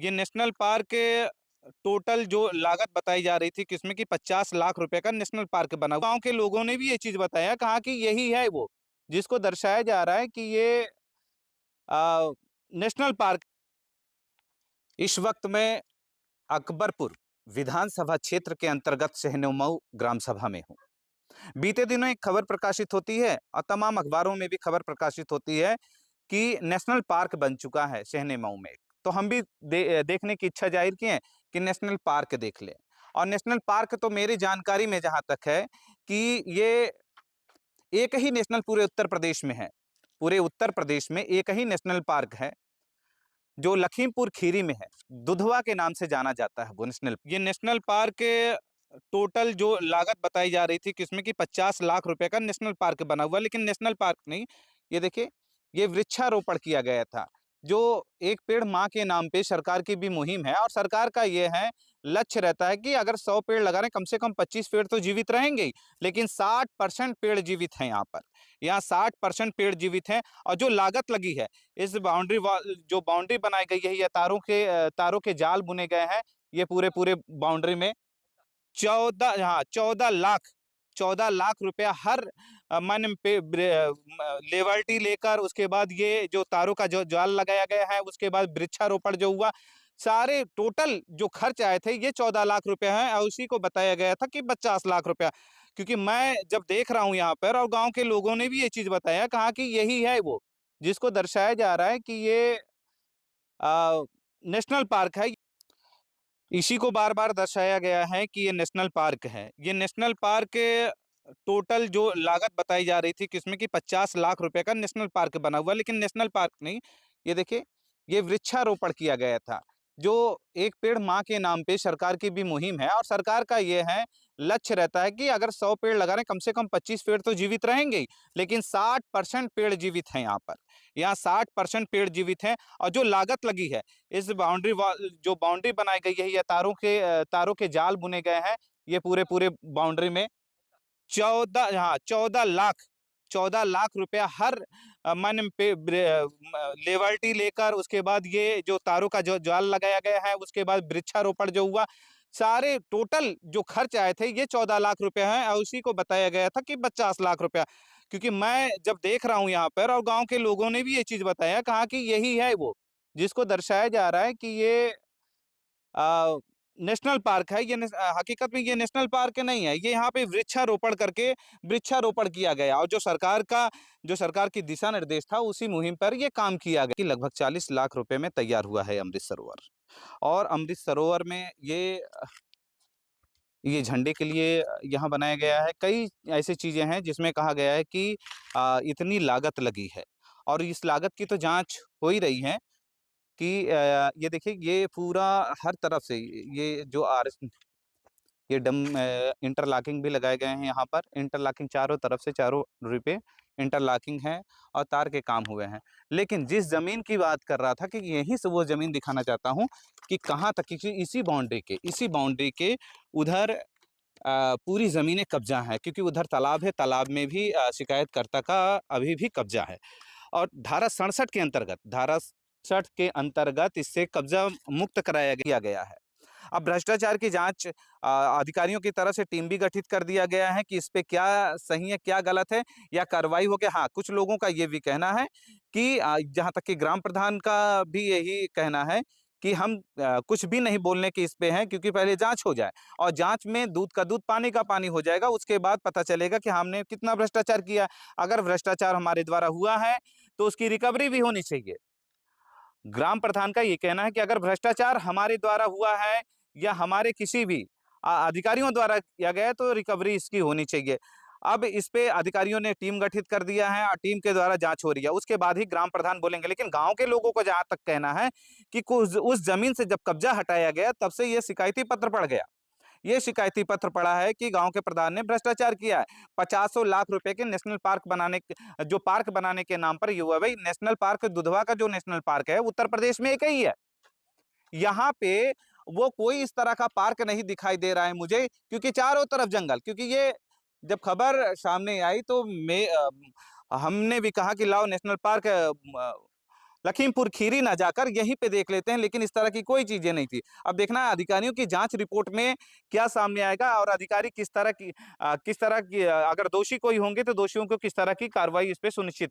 ये national park total जो लागत बताई जा रही थी किसमें कि 50 लाख रुपए का नेशनल पार्क बना। गांव के लोगों ने भी ये चीज बताया, कहा कि यही है वो जिसको दर्शाया जा रहा है कि ये नेशनल पार्क। इस वक्त में अकबरपुर विधानसभा क्षेत्र के अंतर्गत सहनोमऊ ग्राम सभा में हूँ। बीते दिनों एक खबर प्रकाशित होती है और तमाम अखबारों में भी खबर प्रकाशित होती है कि नेशनल पार्क बन चुका है सहनेमऊ में। तो हम भी देखने की इच्छा जाहिर की है कि नेशनल पार्क देख लें। और नेशनल पार्क तो मेरी जानकारी में जहां तक है कि ये एक ही नेशनल पूरे उत्तर प्रदेश में है। पूरे उत्तर प्रदेश में एक ही नेशनल पार्क है जो लखीमपुर खीरी में है। दुधवा के नाम से जाना जाता है वो नेशनल। ये नेशनल पार्क टोटल जो लागत बताई जा रही थी किसमें कि 50 लाख रुपए का नेशनल पार्क बना हुआ, लेकिन नेशनल पार्क नहीं। ये देखिए, ये वृक्षारोपण किया गया था। जो एक पेड़ माँ के नाम पे सरकार की भी मुहिम है, और सरकार का ये है लक्ष्य रहता है कि अगर 100 पेड़ लगा रहे कम से कम 25 पेड़ तो जीवित रहेंगे ही, लेकिन 60% पेड़ जीवित हैं यहाँ पर। यहाँ 60% पेड़ जीवित हैं। और जो लागत लगी है इस बाउंड्री वॉल, जो बाउंड्री बनाई गई है, ये तारों के जाल बुने गए हैं ये पूरे पूरे बाउंड्री में। 14 लाख रुपया हर मन पे लेवल्टी लेकर, उसके बाद ये जो तारों का जो जाल लगाया गया है, उसके बाद वृक्षारोपण जो हुआ, सारे टोटल जो खर्च आए थे ये 14 लाख रुपया है। और उसी को बताया गया था कि 50 लाख रुपया। क्योंकि मैं जब देख रहा हूं यहाँ पर, और गांव के लोगों ने भी ये चीज बताया, कहा कि यही है वो जिसको दर्शाया जा रहा है कि ये नेशनल पार्क है। इसी को बार बार दर्शाया गया है कि ये नेशनल पार्क है। ये नेशनल पार्क टोटल जो लागत बताई जा रही थी किसमें कि 50 लाख रुपए का नेशनल पार्क बना हुआ, लेकिन नेशनल पार्क नहीं। ये देखिए, ये वृक्षारोपण किया गया था। जो एक पेड़ माँ के नाम पे सरकार की भी मुहिम है, और सरकार का ये है लक्ष्य रहता है कि अगर 100 पेड़ लगा रहे कम से कम 25 पेड़ तो जीवित रहेंगे ही, लेकिन 60% पेड़ जीवित हैं यहाँ पर। यहाँ 60% पेड़ जीवित हैं। और जो लागत लगी है इस बाउंड्री वॉल, जो बाउंड्री बनाई गई है, ये तारों के जाल बुने गए हैं ये पूरे पूरे बाउंड्री में। 14 लाख रुपया हर मन पे लेवल्टी लेकर, उसके बाद ये जो तारों का जो जाल लगाया गया है, उसके बाद वृक्षारोपण जो हुआ, सारे टोटल जो खर्च आए थे ये 14 लाख रुपया है। और उसी को बताया गया था कि 50 लाख रुपया। क्योंकि मैं जब देख रहा हूं यहाँ पर, और गांव के लोगों ने भी ये चीज बताया, कहा कि यही है वो जिसको दर्शाया जा रहा है कि ये नेशनल पार्क है। हकीकत में ये नेशनल पार्क नहीं है, ये यहाँ पे वृक्षारोपण करके वृक्षारोपण किया गया। और जो सरकार की दिशा निर्देश था उसी मुहिम पर ये काम किया गया कि लगभग 40 लाख रुपए में तैयार हुआ है अमृत सरोवर। और अमृत सरोवर में ये झंडे के लिए यहाँ बनाया गया है। कई ऐसी चीजें हैं जिसमें कहा गया है कि इतनी लागत लगी है, और इस लागत की तो जांच हो ही रही है कि ये देखिए, ये पूरा हर तरफ से ये जो ये इंटरलॉकिंग भी लगाए गए हैं यहाँ पर। इंटरलॉकिंग चारों तरफ से, चारों पे इंटरलॉकिंग है और तार के काम हुए हैं। लेकिन जिस जमीन की बात कर रहा था कि यहीं से वो जमीन दिखाना चाहता हूँ कि कहाँ तक, क्योंकि इसी बाउंड्री के उधर पूरी जमीनें कब्जा है। क्योंकि उधर तालाब है, तालाब में भी शिकायतकर्ता का अभी भी कब्जा है। और धारा 67 के अंतर्गत इससे कब्जा मुक्त कराया गया है। अब भ्रष्टाचार की जांच अधिकारियों की तरफ से टीम भी गठित कर दिया गया है कि इस पे क्या सही है क्या गलत है, या कार्रवाई हो गया। हाँ, कुछ लोगों का ये भी कहना है कि जहां तक कि ग्राम प्रधान का भी यही कहना है कि हम कुछ भी नहीं बोलने के इस पे हैं, क्योंकि पहले जांच हो जाए, और जांच में दूध का दूध पानी का पानी हो जाएगा। उसके बाद पता चलेगा कि हमने कितना भ्रष्टाचार किया। अगर भ्रष्टाचार हमारे द्वारा हुआ है तो उसकी रिकवरी भी होनी चाहिए। ग्राम प्रधान का ये कहना है कि अगर भ्रष्टाचार हमारे द्वारा हुआ है या हमारे किसी भी अधिकारियों द्वारा किया गया है तो रिकवरी इसकी होनी चाहिए। अब इस पे अधिकारियों ने टीम गठित कर दिया है और टीम के द्वारा जांच हो रही है, उसके बाद ही ग्राम प्रधान बोलेंगे। लेकिन गांव के लोगों को जहां तक कहना है कि उस जमीन से जब कब्जा हटाया गया तब से ये शिकायती पत्र पड़ गया। ये शिकायती पत्र पड़ा है कि गांव के प्रधान ने भ्रष्टाचार किया है। 50 लाख रुपए के नेशनल पार्क जो पार्क बनाने के नाम पर ये हुआ। भाई, नेशनल पार्क दुधवा का जो नेशनल पार्क है उत्तर प्रदेश में एक ही है। यहाँ पे वो कोई इस तरह का पार्क नहीं दिखाई दे रहा है मुझे, क्योंकि चारों तरफ जंगल। क्योंकि ये जब खबर सामने आई तो हमने भी कहा कि लाओ नेशनल पार्क लखीमपुर खीरी ना जाकर यहीं पे देख लेते हैं, लेकिन इस तरह की कोई चीज़ें नहीं थी। अब देखना है अधिकारियों की जाँच रिपोर्ट में क्या सामने आएगा और अधिकारी किस तरह की अगर दोषी कोई होंगे तो दोषियों को किस तरह की कार्रवाई इस पे सुनिश्चित